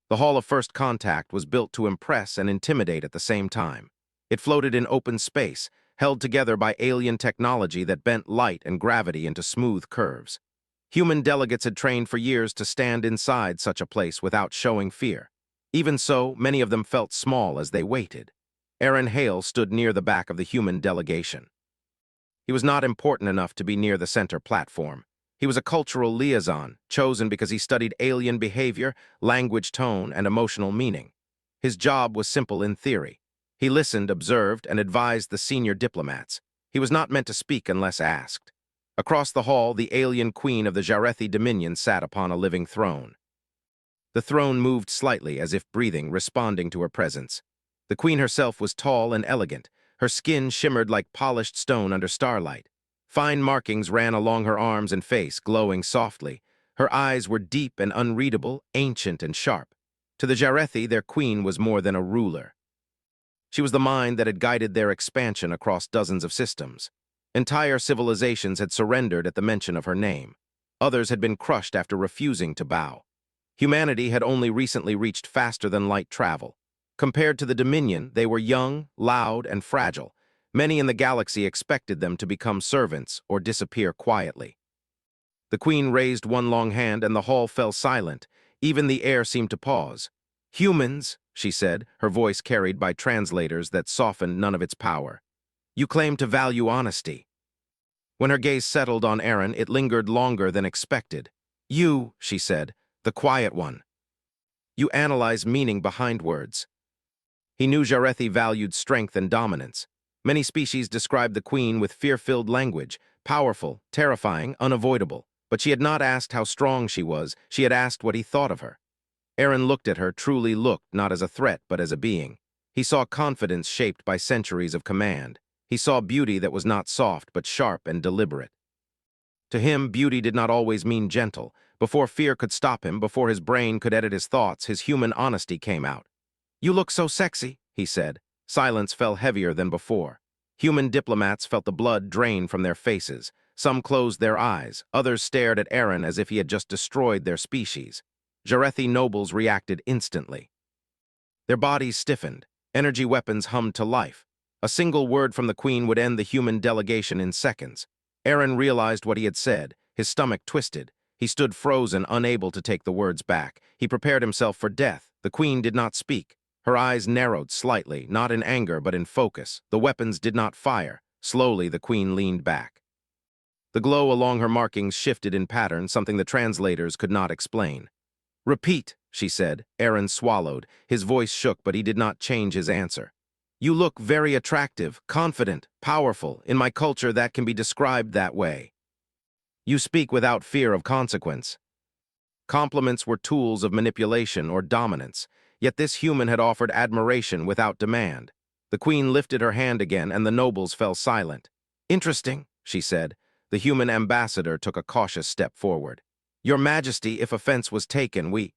The Hall of First Contact was built to impress and intimidate at the same time. It floated in open space, held together by alien technology that bent light and gravity into smooth curves. Human delegates had trained for years to stand inside such a place without showing fear. Even so, many of them felt small as they waited. Aaron Hale stood near the back of the human delegation. He was not important enough to be near the center platform. He was a cultural liaison, chosen because he studied alien behavior, language tone, and emotional meaning. His job was simple in theory. He listened, observed, and advised the senior diplomats. He was not meant to speak unless asked. Across the hall, the alien queen of the Jarethi Dominion sat upon a living throne. The throne moved slightly, as if breathing, responding to her presence. The queen herself was tall and elegant. Her skin shimmered like polished stone under starlight. Fine markings ran along her arms and face, glowing softly. Her eyes were deep and unreadable, ancient and sharp. To the Jarethi, their queen was more than a ruler. She was the mind that had guided their expansion across dozens of systems. Entire civilizations had surrendered at the mention of her name. Others had been crushed after refusing to bow. Humanity had only recently reached faster-than-light travel. Compared to the Dominion, they were young, loud, and fragile. Many in the galaxy expected them to become servants or disappear quietly. The queen raised one long hand and the hall fell silent. Even the air seemed to pause. "Humans," she said, her voice carried by translators that softened none of its power. "You claim to value honesty." When her gaze settled on Aaron, it lingered longer than expected. "You," she said, "the quiet one. You analyze meaning behind words." He knew Jarethi valued strength and dominance. Many species described the queen with fear-filled language, powerful, terrifying, unavoidable. But she had not asked how strong she was, she had asked what he thought of her. Aaron looked at her, truly looked, not as a threat, but as a being. He saw confidence shaped by centuries of command. He saw beauty that was not soft, but sharp and deliberate. To him, beauty did not always mean gentle. Before fear could stop him, before his brain could edit his thoughts, his human honesty came out. "You look so sexy," he said. Silence fell heavier than before. Human diplomats felt the blood drain from their faces. Some closed their eyes. Others stared at Aaron as if he had just destroyed their species. Jarethi nobles reacted instantly. Their bodies stiffened. Energy weapons hummed to life. A single word from the queen would end the human delegation in seconds. Aaron realized what he had said. His stomach twisted. He stood frozen, unable to take the words back. He prepared himself for death. The queen did not speak. Her eyes narrowed slightly, not in anger but in focus. The weapons did not fire. Slowly, the queen leaned back. The glow along her markings shifted in pattern, something the translators could not explain. "Repeat," she said. Aaron swallowed. His voice shook, but he did not change his answer. "You look very attractive, confident, powerful. In my culture, that can be described that way. You speak without fear of consequence." Compliments were tools of manipulation or dominance, yet this human had offered admiration without demand. The queen lifted her hand again, and the nobles fell silent. "Interesting," she said. The human ambassador took a cautious step forward. "Your Majesty, if offense was taken, we—"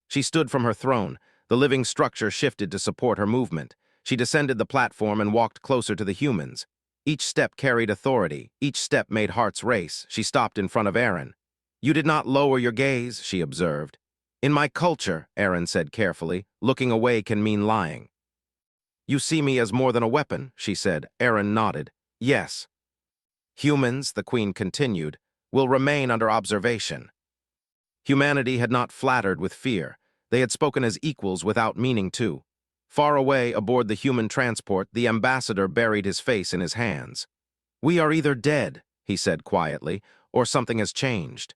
She stood from her throne. The living structure shifted to support her movement. She descended the platform and walked closer to the humans. Each step carried authority. Each step made hearts race. She stopped in front of Aaron. "You did not lower your gaze," she observed. "In my culture," Aaron said carefully, "looking away can mean lying." "You see me as more than a weapon," she said. Aaron nodded. "Yes." "Humans," the queen continued, "will remain under observation." Humanity had not flattered with fear. They had spoken as equals without meaning to. Far away aboard the human transport, the ambassador buried his face in his hands. "We are either dead," he said quietly, "or something has changed."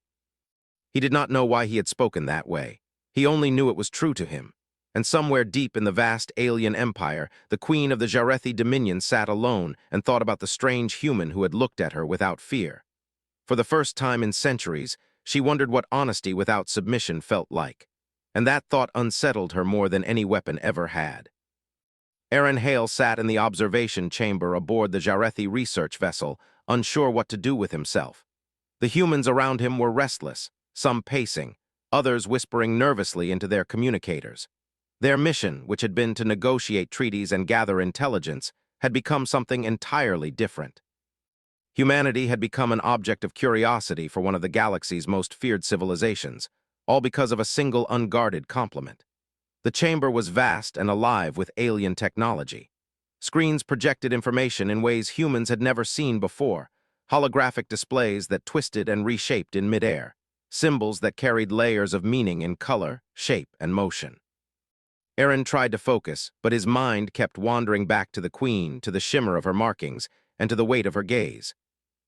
He did not know why he had spoken that way. He only knew it was true to him. And somewhere deep in the vast alien empire, the queen of the Jarethi Dominion sat alone and thought about the strange human who had looked at her without fear. For the first time in centuries, she wondered what honesty without submission felt like. And that thought unsettled her more than any weapon ever had. Aaron Hale sat in the observation chamber aboard the Jarethi research vessel, unsure what to do with himself. The humans around him were restless, some pacing, others whispering nervously into their communicators. Their mission, which had been to negotiate treaties and gather intelligence, had become something entirely different. Humanity had become an object of curiosity for one of the galaxy's most feared civilizations. all because of a single unguarded compliment. The chamber was vast and alive with alien technology. Screens projected information in ways humans had never seen before, holographic displays that twisted and reshaped in midair, symbols that carried layers of meaning in color, shape, and motion. Aaron tried to focus, but his mind kept wandering back to the queen, to the shimmer of her markings, and to the weight of her gaze.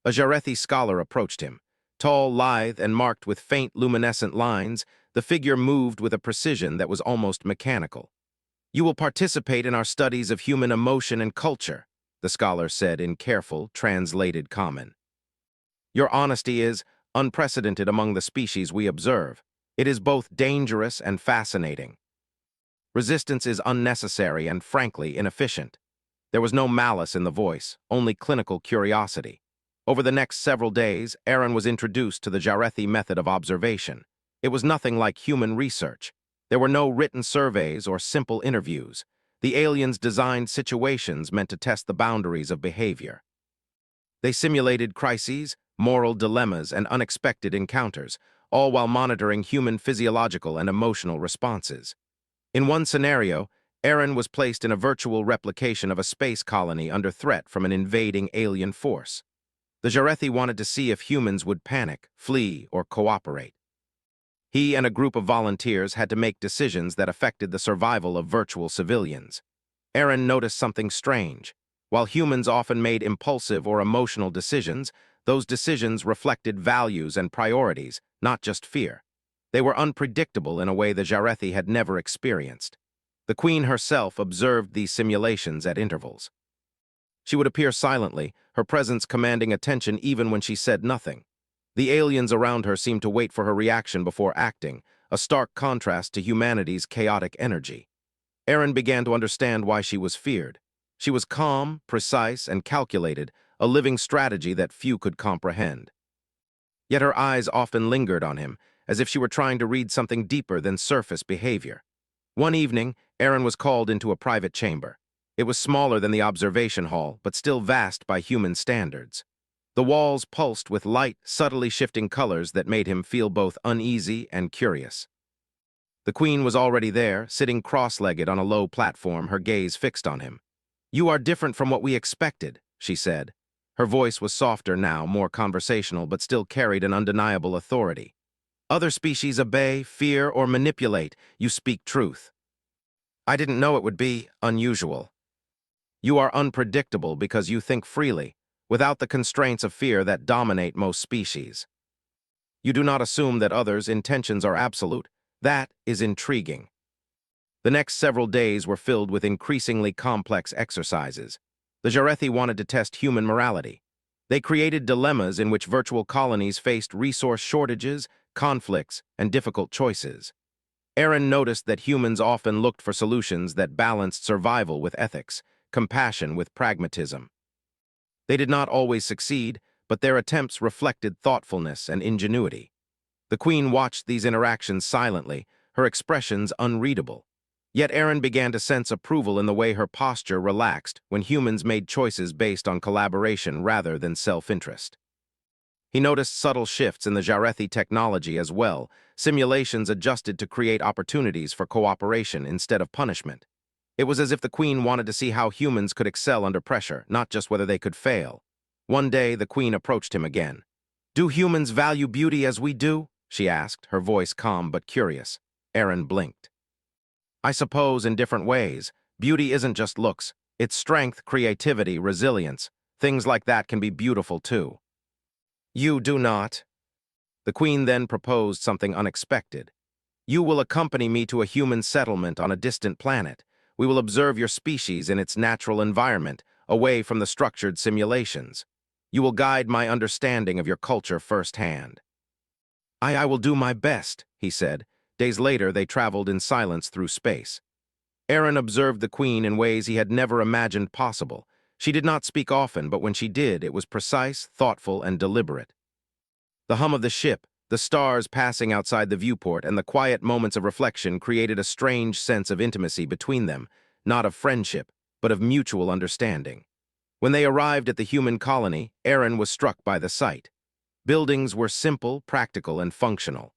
A Jarethi scholar approached him. Tall, lithe, and marked with faint luminescent lines, the figure moved with a precision that was almost mechanical. "You will participate in our studies of human emotion and culture," the scholar said in careful, translated common. "Your honesty is unprecedented among the species we observe. It is both dangerous and fascinating. Resistance is unnecessary and, frankly, inefficient." There was no malice in the voice, only clinical curiosity. Over the next several days, Aaron was introduced to the Jarethi method of observation. It was nothing like human research. There were no written surveys or simple interviews. The aliens designed situations meant to test the boundaries of behavior. They simulated crises, moral dilemmas, and unexpected encounters, all while monitoring human physiological and emotional responses. In one scenario, Aaron was placed in a virtual replication of a space colony under threat from an invading alien force. The Jarethi wanted to see if humans would panic, flee, or cooperate. He and a group of volunteers had to make decisions that affected the survival of virtual civilians. Aaron noticed something strange. While humans often made impulsive or emotional decisions, those decisions reflected values and priorities, not just fear. They were unpredictable in a way the Jarethi had never experienced. The Queen herself observed these simulations at intervals. She would appear silently, her presence commanding attention even when she said nothing. The aliens around her seemed to wait for her reaction before acting, a stark contrast to humanity's chaotic energy. Aaron began to understand why she was feared. She was calm, precise, and calculated, a living strategy that few could comprehend. Yet her eyes often lingered on him, as if she were trying to read something deeper than surface behavior. One evening, Aaron was called into a private chamber. It was smaller than the observation hall, but still vast by human standards. The walls pulsed with light, subtly shifting colors that made him feel both uneasy and curious. The Queen was already there, sitting cross-legged on a low platform, her gaze fixed on him. "You are different from what we expected," she said. Her voice was softer now, more conversational, but still carried an undeniable authority. "Other species obey, fear, or manipulate. You speak truth. I didn't know it would be unusual. You are unpredictable because you think freely, without the constraints of fear that dominate most species. You do not assume that others' intentions are absolute. That is intriguing." The next several days were filled with increasingly complex exercises. The Jarethi wanted to test human morality. They created dilemmas in which virtual colonies faced resource shortages, conflicts, and difficult choices. Aaron noticed that humans often looked for solutions that balanced survival with ethics, compassion with pragmatism. They did not always succeed, but their attempts reflected thoughtfulness and ingenuity. The Queen watched these interactions silently, her expressions unreadable. Yet Aaron began to sense approval in the way her posture relaxed when humans made choices based on collaboration rather than self-interest. He noticed subtle shifts in the Jarethi technology as well, simulations adjusted to create opportunities for cooperation instead of punishment. It was as if the Queen wanted to see how humans could excel under pressure, not just whether they could fail. One day, the Queen approached him again. "Do humans value beauty as we do?" she asked, her voice calm but curious. Aaron blinked. "I suppose in different ways. Beauty isn't just looks. It's strength, creativity, resilience. Things like that can be beautiful too." "You do not." The Queen then proposed something unexpected. "You will accompany me to a human settlement on a distant planet. We will observe your species in its natural environment, away from the structured simulations. You will guide my understanding of your culture firsthand." I will do my best," he said. Days later, they traveled in silence through space. Aaron observed the Queen in ways he had never imagined possible. She did not speak often, but when she did, it was precise, thoughtful, and deliberate. The hum of the ship, the stars passing outside the viewport, and the quiet moments of reflection created a strange sense of intimacy between them, not of friendship, but of mutual understanding. When they arrived at the human colony, Aaron was struck by the sight. Buildings were simple, practical, and functional.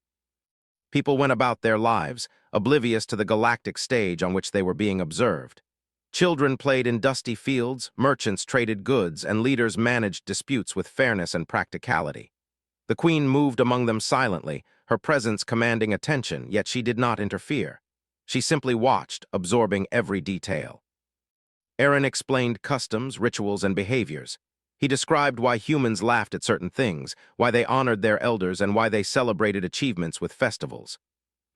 People went about their lives, oblivious to the galactic stage on which they were being observed. Children played in dusty fields, merchants traded goods, and leaders managed disputes with fairness and practicality. The queen moved among them silently, her presence commanding attention, yet she did not interfere. She simply watched, absorbing every detail. Aaron explained customs, rituals, and behaviors. He described why humans laughed at certain things, why they honored their elders, and why they celebrated achievements with festivals.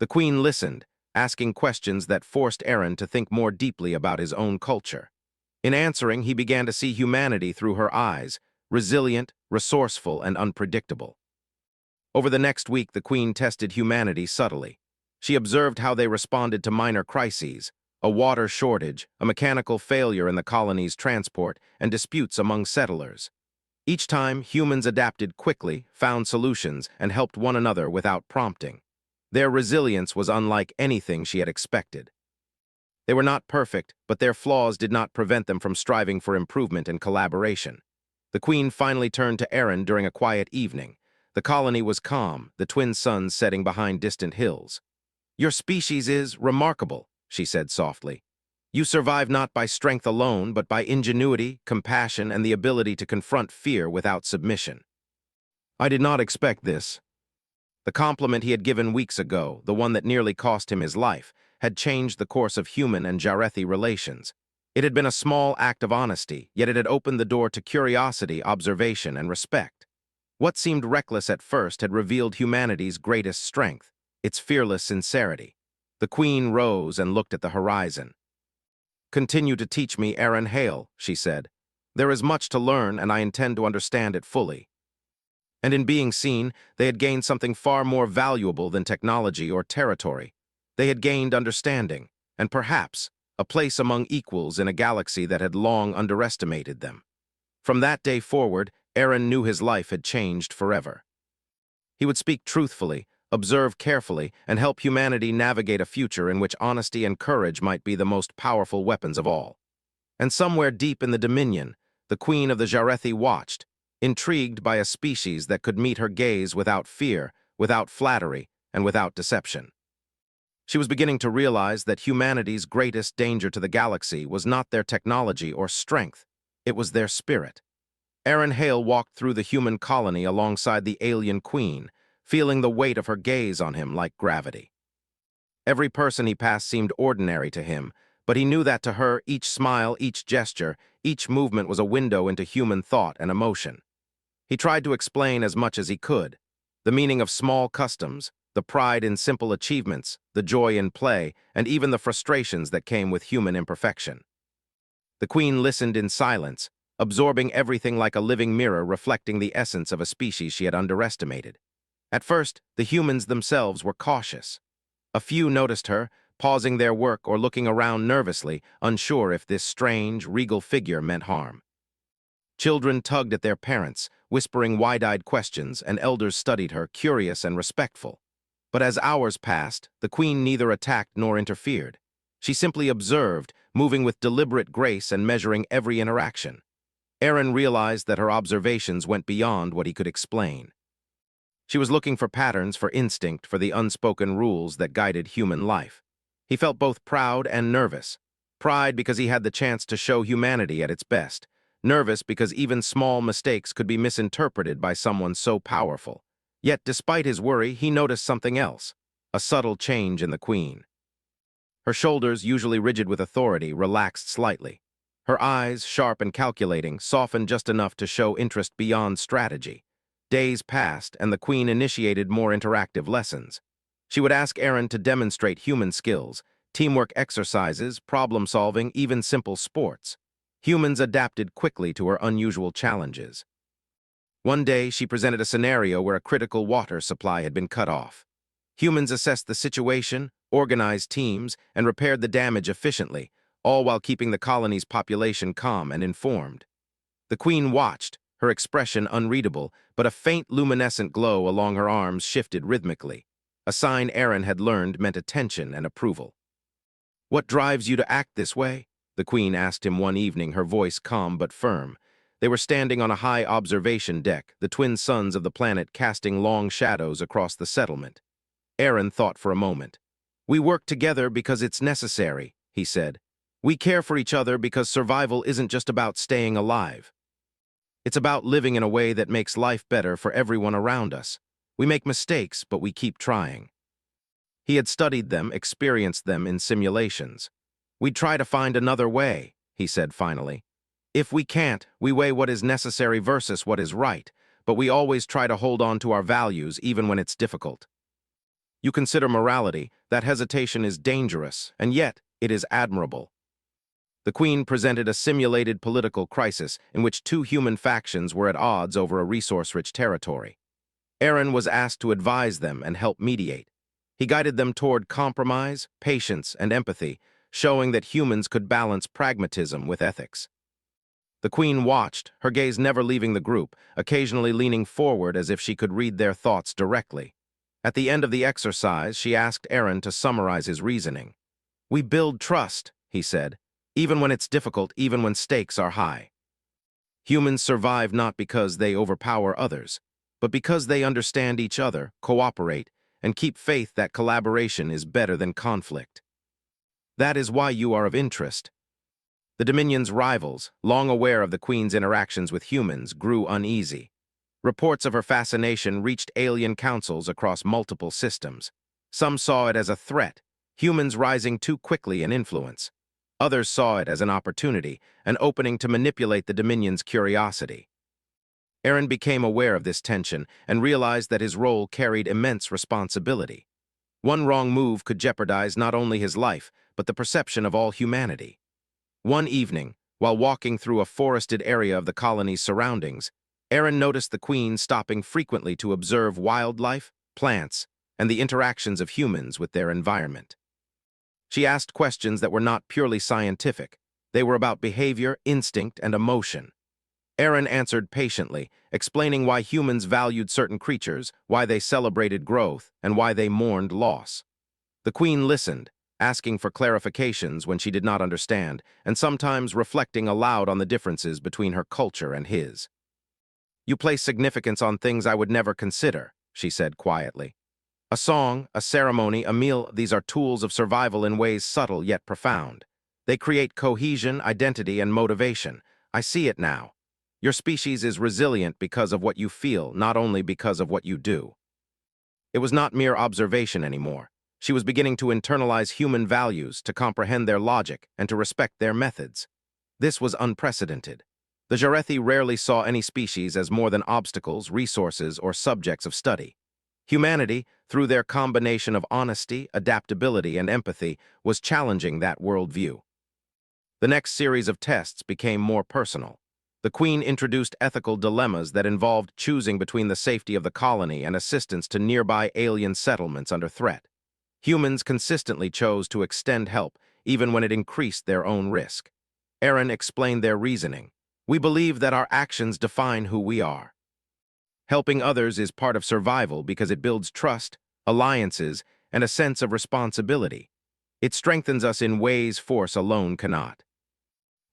The queen listened, asking questions that forced Aaron to think more deeply about his own culture. In answering, he began to see humanity through her eyes, resilient, resourceful, and unpredictable. Over the next week, the queen tested humanity subtly. She observed how they responded to minor crises, a water shortage, a mechanical failure in the colony's transport, and disputes among settlers. Each time, humans adapted quickly, found solutions, and helped one another without prompting. Their resilience was unlike anything she had expected. They were not perfect, but their flaws did not prevent them from striving for improvement and collaboration. The queen finally turned to Aaron during a quiet evening. The colony was calm, the twin suns setting behind distant hills. "Your species is remarkable," she said softly. "You survive not by strength alone, but by ingenuity, compassion, and the ability to confront fear without submission." I did not expect this. The compliment he had given weeks ago, the one that nearly cost him his life, had changed the course of human and Jarethi relations. It had been a small act of honesty, yet it had opened the door to curiosity, observation, and respect. What seemed reckless at first had revealed humanity's greatest strength, its fearless sincerity. The queen rose and looked at the horizon. "Continue to teach me, Aaron Hale," she said. "There is much to learn, and I intend to understand it fully." And in being seen, they had gained something far more valuable than technology or territory. They had gained understanding, and perhaps a place among equals in a galaxy that had long underestimated them. From that day forward, Aaron knew his life had changed forever. He would speak truthfully, observe carefully, and help humanity navigate a future in which honesty and courage might be the most powerful weapons of all. And somewhere deep in the Dominion, the Queen of the Jarethi watched, intrigued by a species that could meet her gaze without fear, without flattery, and without deception. She was beginning to realize that humanity's greatest danger to the galaxy was not their technology or strength, it was their spirit. Aaron Hale walked through the human colony alongside the alien queen, feeling the weight of her gaze on him like gravity. Every person he passed seemed ordinary to him, but he knew that to her, each smile, each gesture, each movement was a window into human thought and emotion. He tried to explain as much as he could, the meaning of small customs, the pride in simple achievements, the joy in play, and even the frustrations that came with human imperfection. The queen listened in silence, absorbing everything like a living mirror reflecting the essence of a species she had underestimated. At first, the humans themselves were cautious. A few noticed her, pausing their work or looking around nervously, unsure if this strange, regal figure meant harm. Children tugged at their parents, whispering wide-eyed questions, and elders studied her, curious and respectful. But as hours passed, the queen neither attacked nor interfered. She simply observed, moving with deliberate grace and measuring every interaction. Aaron realized that her observations went beyond what he could explain. She was looking for patterns, for instinct, for the unspoken rules that guided human life. He felt both proud and nervous. Pride because he had the chance to show humanity at its best. Nervous because even small mistakes could be misinterpreted by someone so powerful. Yet, despite his worry, he noticed something else, a subtle change in the queen. Her shoulders, usually rigid with authority, relaxed slightly. Her eyes, sharp and calculating, softened just enough to show interest beyond strategy. Days passed, and the queen initiated more interactive lessons. She would ask Aaron to demonstrate human skills, teamwork exercises, problem-solving, even simple sports. Humans adapted quickly to her unusual challenges. One day, she presented a scenario where a critical water supply had been cut off. Humans assessed the situation, organized teams, and repaired the damage efficiently, all while keeping the colony's population calm and informed. The queen watched, her expression unreadable, but a faint luminescent glow along her arms shifted rhythmically. A sign Aaron had learned meant attention and approval. "What drives you to act this way?" the queen asked him one evening, her voice calm but firm. They were standing on a high observation deck, the twin suns of the planet casting long shadows across the settlement. Aaron thought for a moment. "We work together because it's necessary," he said. "We care for each other because survival isn't just about staying alive. It's about living in a way that makes life better for everyone around us. We make mistakes, but we keep trying." He had studied them, experienced them in simulations. "We'd try to find another way," he said finally. "If we can't, we weigh what is necessary versus what is right, but we always try to hold on to our values even when it's difficult. You consider morality, that hesitation is dangerous, and yet it is admirable." The Queen presented a simulated political crisis in which two human factions were at odds over a resource-rich territory. Aaron was asked to advise them and help mediate. He guided them toward compromise, patience, and empathy, showing that humans could balance pragmatism with ethics. The Queen watched, her gaze never leaving the group, occasionally leaning forward as if she could read their thoughts directly. At the end of the exercise, she asked Aaron to summarize his reasoning. "We build trust," he said, "even when it's difficult, even when stakes are high. Humans survive not because they overpower others, but because they understand each other, cooperate, and keep faith that collaboration is better than conflict. That is why you are of interest." The Dominion's rivals, long aware of the Queen's interactions with humans, grew uneasy. Reports of her fascination reached alien councils across multiple systems. Some saw it as a threat, humans rising too quickly in influence. Others saw it as an opportunity, an opening to manipulate the Dominion's curiosity. Aaron became aware of this tension and realized that his role carried immense responsibility. One wrong move could jeopardize not only his life, but the perception of all humanity. One evening, while walking through a forested area of the colony's surroundings, Aaron noticed the Queen stopping frequently to observe wildlife, plants, and the interactions of humans with their environment. She asked questions that were not purely scientific. They were about behavior, instinct, and emotion. Aaron answered patiently, explaining why humans valued certain creatures, why they celebrated growth, and why they mourned loss. The Queen listened, asking for clarifications when she did not understand, and sometimes reflecting aloud on the differences between her culture and his. "You place significance on things I would never consider," she said quietly. "A song, a ceremony, a meal, these are tools of survival in ways subtle yet profound. They create cohesion, identity, and motivation. I see it now. Your species is resilient because of what you feel, not only because of what you do." It was not mere observation anymore. She was beginning to internalize human values, to comprehend their logic, and to respect their methods. This was unprecedented. The Jarethi rarely saw any species as more than obstacles, resources, or subjects of study. Humanity, through their combination of honesty, adaptability, and empathy, was challenging that worldview. The next series of tests became more personal. The Queen introduced ethical dilemmas that involved choosing between the safety of the colony and assistance to nearby alien settlements under threat. Humans consistently chose to extend help, even when it increased their own risk. Aaron explained their reasoning. "We believe that our actions define who we are. Helping others is part of survival because it builds trust, alliances, and a sense of responsibility. It strengthens us in ways force alone cannot.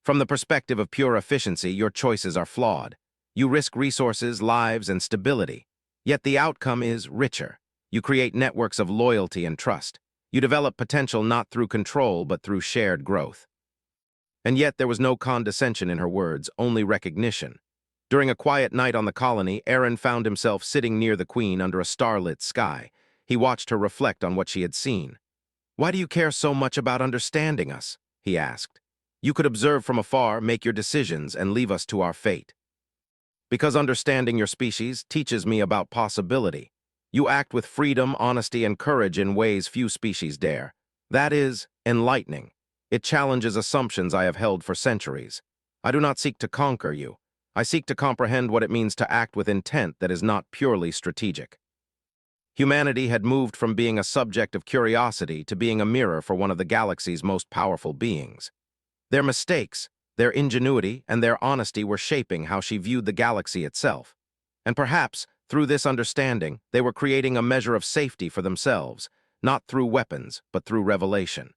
From the perspective of pure efficiency, your choices are flawed. You risk resources, lives, and stability. Yet the outcome is richer. You create networks of loyalty and trust. You develop potential not through control, but through shared growth." And yet there was no condescension in her words, only recognition. During a quiet night on the colony, Aaron found himself sitting near the Queen under a starlit sky. He watched her reflect on what she had seen. "Why do you care so much about understanding us?" he asked. "You could observe from afar, make your decisions, and leave us to our fate." "Because understanding your species teaches me about possibility. You act with freedom, honesty, and courage in ways few species dare. That is enlightening. It challenges assumptions I have held for centuries. I do not seek to conquer you. I seek to comprehend what it means to act with intent that is not purely strategic." Humanity had moved from being a subject of curiosity to being a mirror for one of the galaxy's most powerful beings. Their mistakes, their ingenuity, and their honesty were shaping how she viewed the galaxy itself. And perhaps, through this understanding, they were creating a measure of safety for themselves, not through weapons, but through revelation.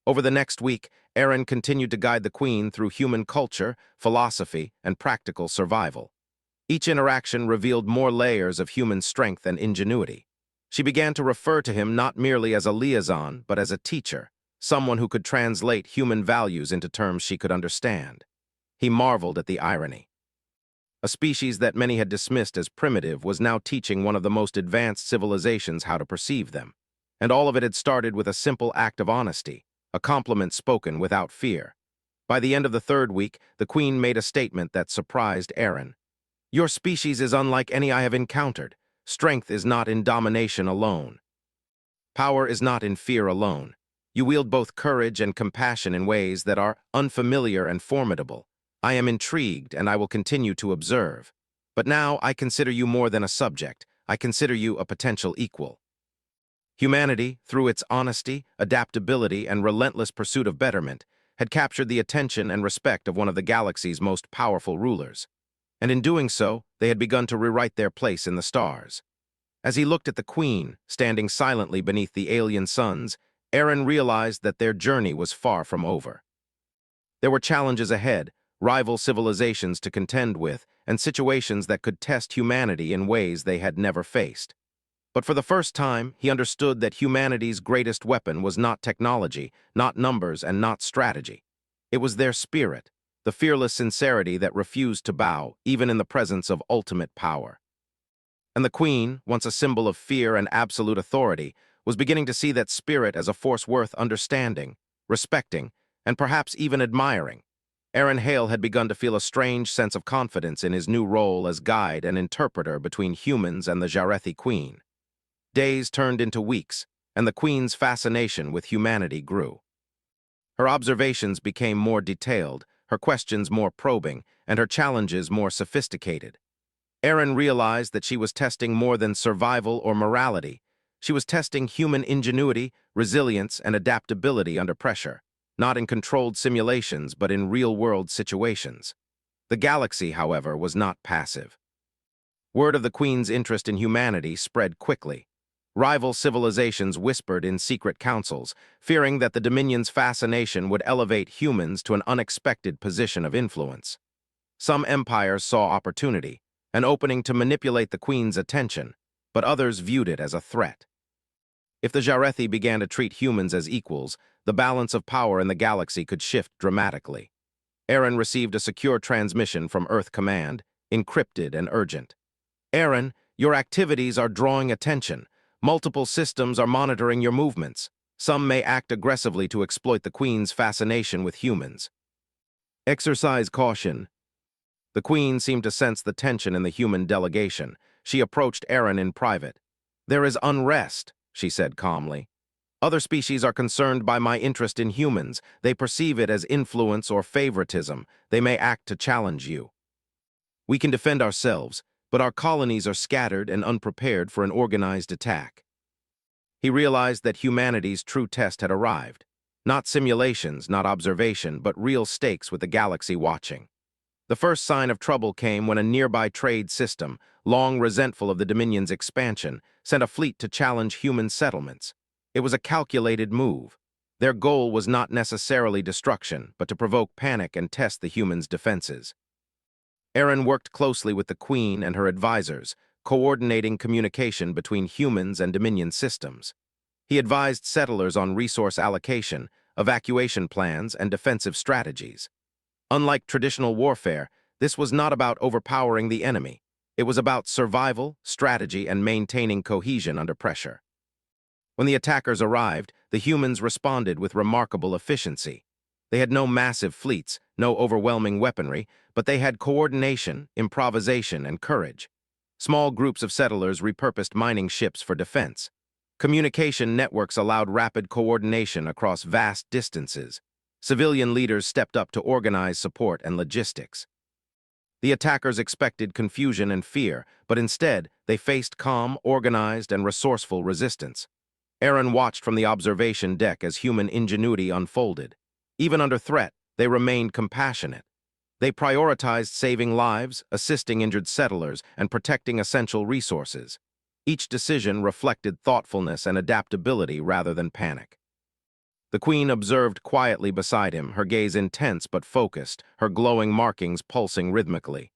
Over the next week, Aaron continued to guide the Queen through human culture, philosophy, and practical survival. Each interaction revealed more layers of human strength and ingenuity. She began to refer to him not merely as a liaison, but as a teacher, someone who could translate human values into terms she could understand. He marveled at the irony. A species that many had dismissed as primitive was now teaching one of the most advanced civilizations how to perceive them. And all of it had started with a simple act of honesty, a compliment spoken without fear. By the end of the third week, the Queen made a statement that surprised Aaron. "Your species is unlike any I have encountered. Strength is not in domination alone. Power is not in fear alone. You wield both courage and compassion in ways that are unfamiliar and formidable. I am intrigued, and I will continue to observe. But now I consider you more than a subject. I consider you a potential equal." Humanity, through its honesty, adaptability, and relentless pursuit of betterment, had captured the attention and respect of one of the galaxy's most powerful rulers. And in doing so, they had begun to rewrite their place in the stars. As he looked at the Queen, standing silently beneath the alien suns, Aaron realized that their journey was far from over. There were challenges ahead, rival civilizations to contend with, and situations that could test humanity in ways they had never faced. But for the first time, he understood that humanity's greatest weapon was not technology, not numbers, and not strategy. It was their spirit, the fearless sincerity that refused to bow, even in the presence of ultimate power. And the Queen, once a symbol of fear and absolute authority, was beginning to see that spirit as a force worth understanding, respecting, and perhaps even admiring. Aaron Hale had begun to feel a strange sense of confidence in his new role as guide and interpreter between humans and the Jarethi Queen. Days turned into weeks, and the Queen's fascination with humanity grew. Her observations became more detailed, her questions more probing, and her challenges more sophisticated. Aaron realized that she was testing more than survival or morality. She was testing human ingenuity, resilience, and adaptability under pressure, not in controlled simulations but in real-world situations. The galaxy, however, was not passive. Word of the Queen's interest in humanity spread quickly. Rival civilizations whispered in secret councils, fearing that the Dominion's fascination would elevate humans to an unexpected position of influence. Some empires saw opportunity, an opening to manipulate the Queen's attention, but others viewed it as a threat. If the Jarethi began to treat humans as equals, the balance of power in the galaxy could shift dramatically. Aaron received a secure transmission from Earth Command, encrypted and urgent. "Aaron, your activities are drawing attention. Multiple systems are monitoring your movements. Some may act aggressively to exploit the Queen's fascination with humans. Exercise caution." The Queen seemed to sense the tension in the human delegation. She approached Aaron in private. "There is unrest," she said calmly. "Other species are concerned by my interest in humans. They perceive it as influence or favoritism. They may act to challenge you. We can defend ourselves, but our colonies are scattered and unprepared for an organized attack." He realized that humanity's true test had arrived. Not simulations, not observation, but real stakes with the galaxy watching. The first sign of trouble came when a nearby trade system, long resentful of the Dominion's expansion, sent a fleet to challenge human settlements. It was a calculated move. Their goal was not necessarily destruction, but to provoke panic and test the humans' defenses. Aaron worked closely with the Queen and her advisors, coordinating communication between humans and Dominion systems. He advised settlers on resource allocation, evacuation plans, and defensive strategies. Unlike traditional warfare, this was not about overpowering the enemy. It was about survival, strategy, and maintaining cohesion under pressure. When the attackers arrived, the humans responded with remarkable efficiency. They had no massive fleets, no overwhelming weaponry, but they had coordination, improvisation, and courage. Small groups of settlers repurposed mining ships for defense. Communication networks allowed rapid coordination across vast distances. Civilian leaders stepped up to organize support and logistics. The attackers expected confusion and fear, but instead, they faced calm, organized, and resourceful resistance. Aaron watched from the observation deck as human ingenuity unfolded. Even under threat, they remained compassionate. They prioritized saving lives, assisting injured settlers, and protecting essential resources. Each decision reflected thoughtfulness and adaptability rather than panic. The Queen observed quietly beside him, her gaze intense but focused, her glowing markings pulsing rhythmically.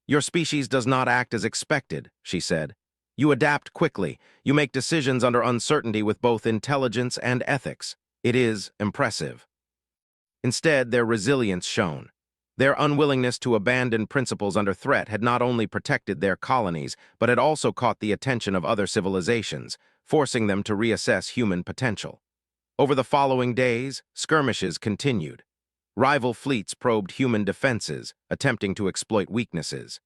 "Your species does not act as expected," she said. You adapt quickly. You make decisions under uncertainty with both intelligence and ethics. It is impressive. Instead, their resilience shone. Their unwillingness to abandon principles under threat had not only protected their colonies, but had also caught the attention of other civilizations, forcing them to reassess human potential. Over the following days, skirmishes continued. Rival fleets probed human defenses, attempting to exploit weaknesses.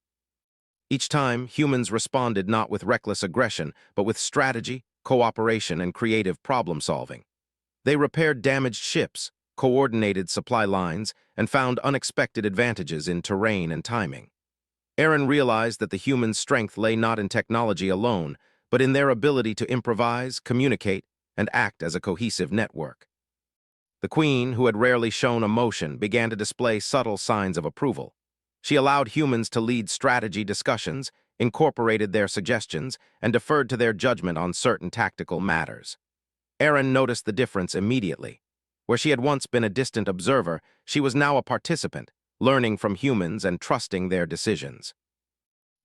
Each time, humans responded not with reckless aggression, but with strategy, cooperation, and creative problem-solving. They repaired damaged ships, coordinated supply lines, and found unexpected advantages in terrain and timing. Aaron realized that the humans' strength lay not in technology alone, but in their ability to improvise, communicate, and act as a cohesive network. The Queen, who had rarely shown emotion, began to display subtle signs of approval. She allowed humans to lead strategy discussions, incorporated their suggestions, and deferred to their judgment on certain tactical matters. Aaron noticed the difference immediately. Where she had once been a distant observer, she was now a participant, learning from humans and trusting their decisions.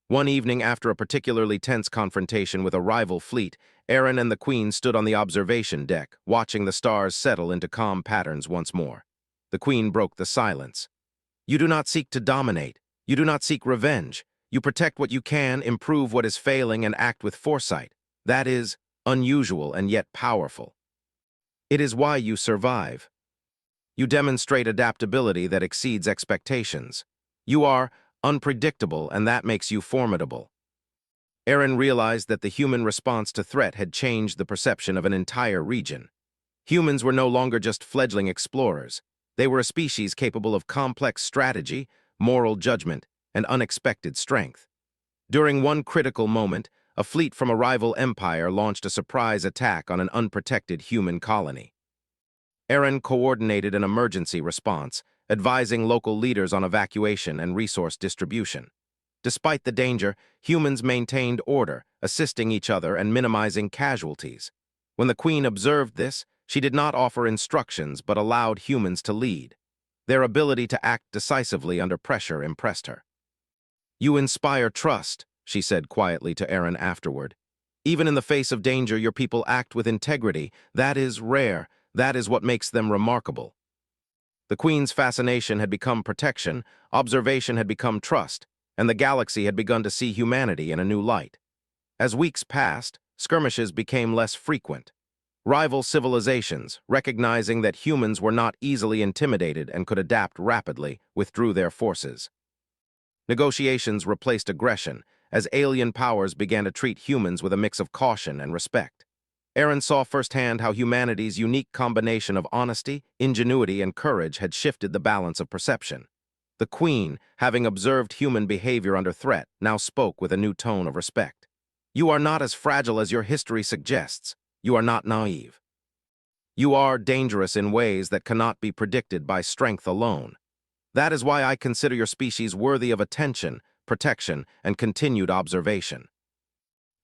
One evening, after a particularly tense confrontation with a rival fleet, Aaron and the Queen stood on the observation deck, watching the stars settle into calm patterns once more. The Queen broke the silence. "You do not seek to dominate. You do not seek revenge. You protect what you can, improve what is failing, and act with foresight. That is unusual and yet powerful. It is why you survive. You demonstrate adaptability that exceeds expectations. You are unpredictable, and that makes you formidable." Aaron realized that the human response to threat had changed the perception of an entire region. Humans were no longer just fledgling explorers. They were a species capable of complex strategy, moral judgment, and unexpected strength. During one critical moment, a fleet from a rival empire launched a surprise attack on an unprotected human colony. Aaron coordinated an emergency response, advising local leaders on evacuation and resource distribution. Despite the danger, humans maintained order, assisting each other and minimizing casualties. When the Queen observed this, she did not offer instructions but allowed humans to lead. Their ability to act decisively under pressure impressed her. "You inspire trust," she said quietly to Aaron afterward. "Even in the face of danger, your people act with integrity. That is rare. That is what makes them remarkable." The Queen's fascination had become protection, observation had become trust, and the galaxy had begun to see humanity in a new light. As weeks passed, skirmishes became less frequent. Rival civilizations, recognizing that humans were not easily intimidated and could adapt rapidly, withdrew their forces. Negotiations replaced aggression, as alien powers began to treat humans with a mix of caution and respect. Aaron saw firsthand how humanity's unique combination of honesty, ingenuity, and courage had shifted the balance of perception. The Queen, having observed human behavior under threat, now spoke with a new tone of respect. "You are not as fragile as your history suggests. You are not naive. You are dangerous in ways that cannot be predicted by strength alone. That is why I consider your species worthy of attention, protection, and continued observation."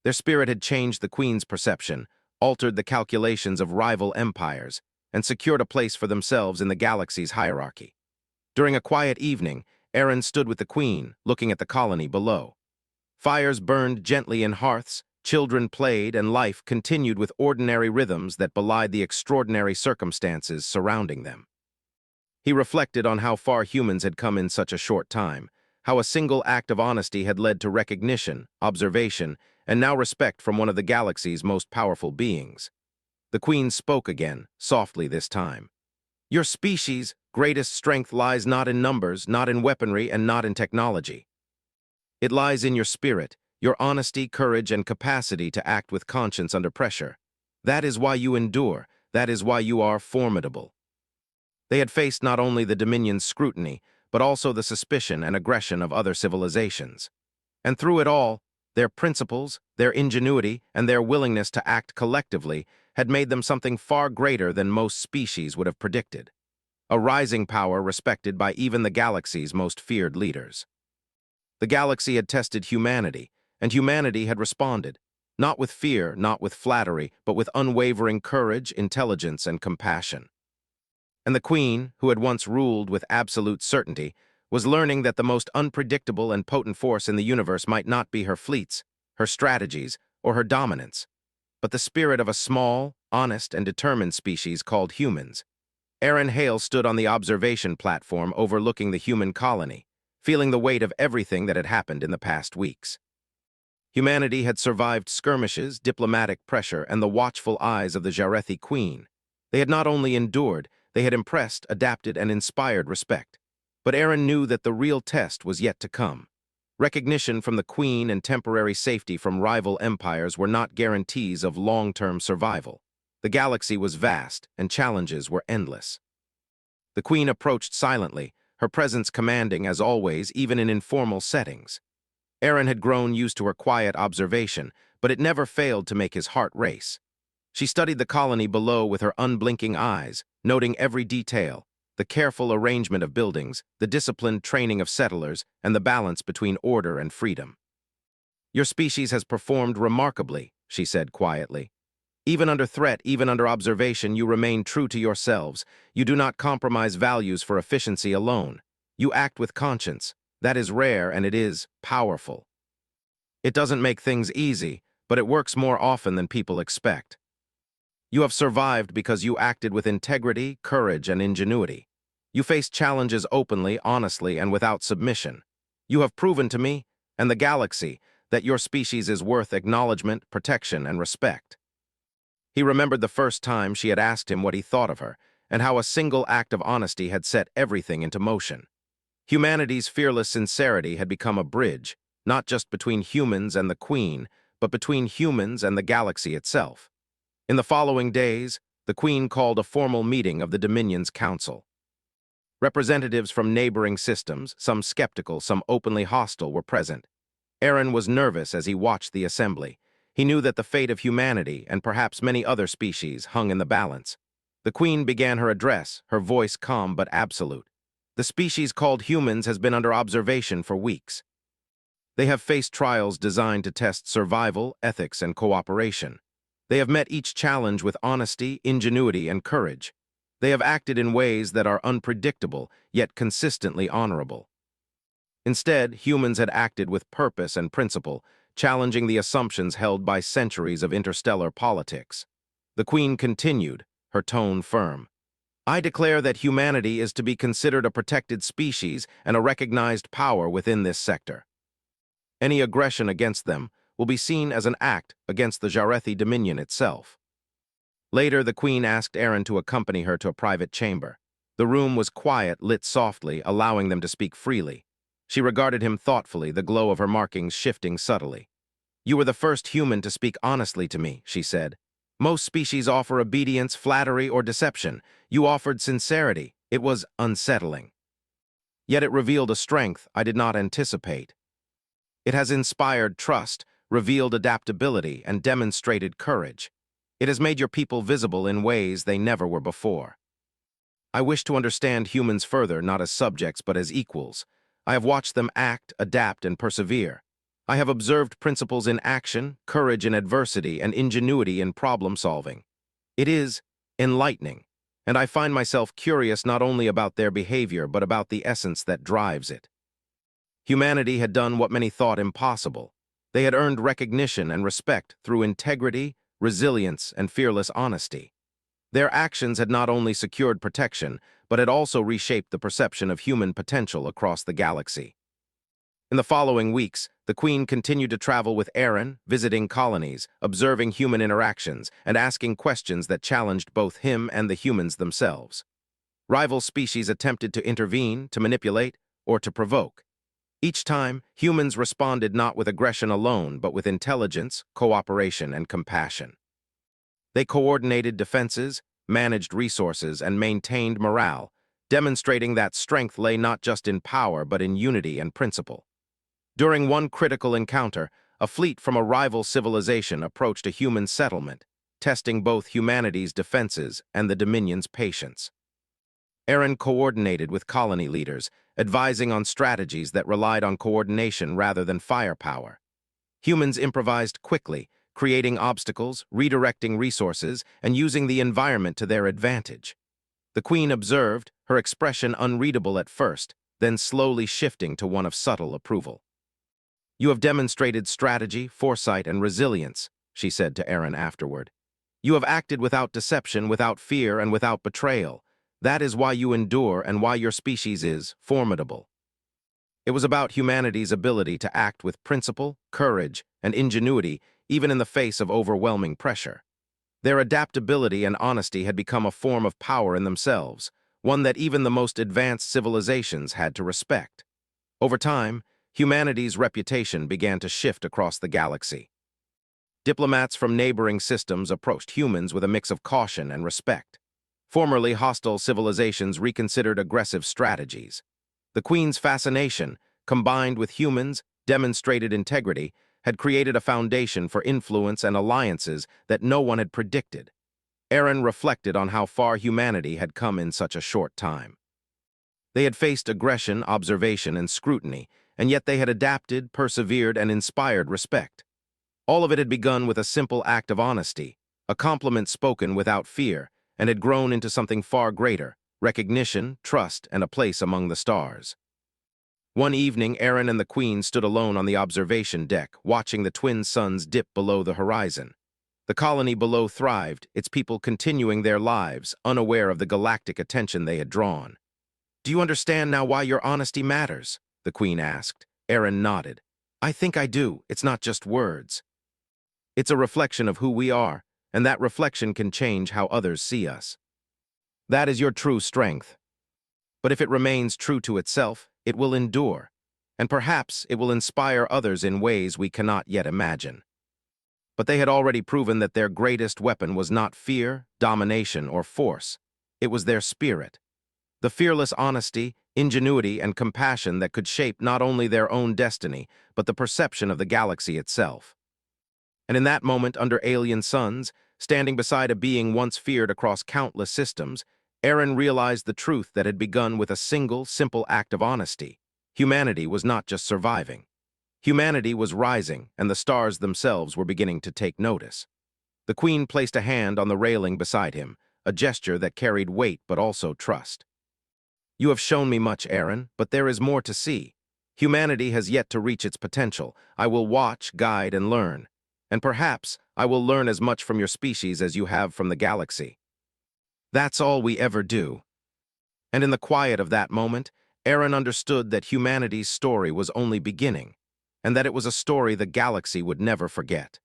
Their spirit had changed the Queen's perception, altered the calculations of rival empires, and secured a place for themselves in the galaxy's hierarchy. During a quiet evening, Aaron stood with the Queen, looking at the colony below. Fires burned gently in hearths, children played, and life continued with ordinary rhythms that belied the extraordinary circumstances surrounding them. He reflected on how far humans had come in such a short time, how a single act of honesty had led to recognition, observation, and now respect from one of the galaxy's most powerful beings. The Queen spoke again, softly this time. "Your species' greatest strength lies not in numbers, not in weaponry, and not in technology. It lies in your spirit, your honesty, courage, and capacity to act with conscience under pressure. That is why you endure. That is why you are formidable." They had faced not only the Dominion's scrutiny, but also the suspicion and aggression of other civilizations. And through it all, their principles, their ingenuity, and their willingness to act collectively had made them something far greater than most species would have predicted. A rising power respected by even the galaxy's most feared leaders. The galaxy had tested humanity, and humanity had responded, not with fear, not with flattery, but with unwavering courage, intelligence, and compassion. And the Queen, who had once ruled with absolute certainty, was learning that the most unpredictable and potent force in the universe might not be her fleets, her strategies, or her dominance, but the spirit of a small, honest, and determined species called humans. Aaron Hale stood on the observation platform overlooking the human colony, feeling the weight of everything that had happened in the past weeks. Humanity had survived skirmishes, diplomatic pressure, and the watchful eyes of the Jarethi Queen. They had not only endured, they had impressed, adapted, and inspired respect. But Aaron knew that the real test was yet to come. Recognition from the Queen and temporary safety from rival empires were not guarantees of long-term survival. The galaxy was vast, and challenges were endless. The Queen approached silently, her presence commanding as always, even in informal settings. Aaron had grown used to her quiet observation, but it never failed to make his heart race. She studied the colony below with her unblinking eyes, noting every detail, the careful arrangement of buildings, the disciplined training of settlers, and the balance between order and freedom. "Your species has performed remarkably," she said quietly. "Even under threat, even under observation, you remain true to yourselves. You do not compromise values for efficiency alone. You act with conscience. That is rare, and it is powerful. It doesn't make things easy, but it works more often than people expect. You have survived because you acted with integrity, courage, and ingenuity. You faced challenges openly, honestly, and without submission. You have proven to me, and the galaxy, that your species is worth acknowledgement, protection, and respect." He remembered the first time she had asked him what he thought of her, and how a single act of honesty had set everything into motion. Humanity's fearless sincerity had become a bridge, not just between humans and the Queen, but between humans and the galaxy itself. In the following days, the Queen called a formal meeting of the Dominion's Council. Representatives from neighboring systems, some skeptical, some openly hostile, were present. Aaron was nervous as he watched the assembly. He knew that the fate of humanity, and perhaps many other species, hung in the balance. The Queen began her address, her voice calm but absolute. "The species called humans has been under observation for weeks. They have faced trials designed to test survival, ethics, and cooperation. They have met each challenge with honesty, ingenuity, and courage. They have acted in ways that are unpredictable, yet consistently honorable. Instead, humans had acted with purpose and principle, challenging the assumptions held by centuries of interstellar politics." The Queen continued, her tone firm. "I declare that humanity is to be considered a protected species and a recognized power within this sector. Any aggression against them will be seen as an act against the Jarethi Dominion itself." Later, the Queen asked Aaron to accompany her to a private chamber. The room was quiet, lit softly, allowing them to speak freely. She regarded him thoughtfully, the glow of her markings shifting subtly. "You were the first human to speak honestly to me," she said. "Most species offer obedience, flattery, or deception. You offered sincerity. It was unsettling. Yet it revealed a strength I did not anticipate. It has inspired trust, revealed adaptability, and demonstrated courage. It has made your people visible in ways they never were before. I wish to understand humans further, not as subjects, but as equals. I have watched them act, adapt, and persevere. I have observed principles in action, courage in adversity, and ingenuity in problem-solving. It is enlightening, and I find myself curious not only about their behavior, but about the essence that drives it." Humanity had done what many thought impossible. They had earned recognition and respect through integrity, resilience, and fearless honesty. Their actions had not only secured protection, but had also reshaped the perception of human potential across the galaxy. In the following weeks, the Queen continued to travel with Aaron, visiting colonies, observing human interactions, and asking questions that challenged both him and the humans themselves. Rival species attempted to intervene, to manipulate, or to provoke. Each time, humans responded not with aggression alone, but with intelligence, cooperation, and compassion. They coordinated defenses, managed resources, and maintained morale, demonstrating that strength lay not just in power, but in unity and principle. During one critical encounter, a fleet from a rival civilization approached a human settlement, testing both humanity's defenses and the Dominion's patience. Aaron coordinated with colony leaders, advising on strategies that relied on coordination rather than firepower. Humans improvised quickly, creating obstacles, redirecting resources, and using the environment to their advantage. The Queen observed, her expression unreadable at first, then slowly shifting to one of subtle approval. "You have demonstrated strategy, foresight, and resilience. she said to Aaron afterward. You have acted without deception, without fear, and without betrayal. That is why you endure and why your species is formidable. It was about humanity's ability to act with principle, courage, and ingenuity, even in the face of overwhelming pressure. Their adaptability and honesty had become a form of power in themselves, one that even the most advanced civilizations had to respect. Over time, humanity's reputation began to shift across the galaxy. Diplomats from neighboring systems approached humans with a mix of caution and respect. Formerly hostile civilizations reconsidered aggressive strategies. The Queen's fascination, combined with humans' demonstrated integrity, had created a foundation for influence and alliances that no one had predicted. Aaron reflected on how far humanity had come in such a short time. They had faced aggression, observation, and scrutiny, and yet they had adapted, persevered, and inspired respect. All of it had begun with a simple act of honesty, a compliment spoken without fear, and had grown into something far greater: recognition, trust, and a place among the stars. One evening, Aaron and the Queen stood alone on the observation deck, watching the twin suns dip below the horizon. The colony below thrived, its people continuing their lives, unaware of the galactic attention they had drawn. Do you understand now why your honesty matters? The Queen asked. Aaron nodded. I think I do. It's not just words. It's a reflection of who we are, and that reflection can change how others see us. That is your true strength. But if it remains true to itself, it will endure, and perhaps it will inspire others in ways we cannot yet imagine. But they had already proven that their greatest weapon was not fear, domination, or force. It was their spirit. The fearless honesty, ingenuity, and compassion that could shape not only their own destiny, but the perception of the galaxy itself. And in that moment, under alien suns, standing beside a being once feared across countless systems, Aaron realized the truth that had begun with a single, simple act of honesty. Humanity was not just surviving. Humanity was rising, and the stars themselves were beginning to take notice. The Queen placed a hand on the railing beside him, a gesture that carried weight but also trust. You have shown me much, Aaron, but there is more to see. Humanity has yet to reach its potential. I will watch, guide, and learn. And perhaps I will learn as much from your species as you have from the galaxy. That's all we ever do. And in the quiet of that moment, Aaron understood that humanity's story was only beginning, and that it was a story the galaxy would never forget.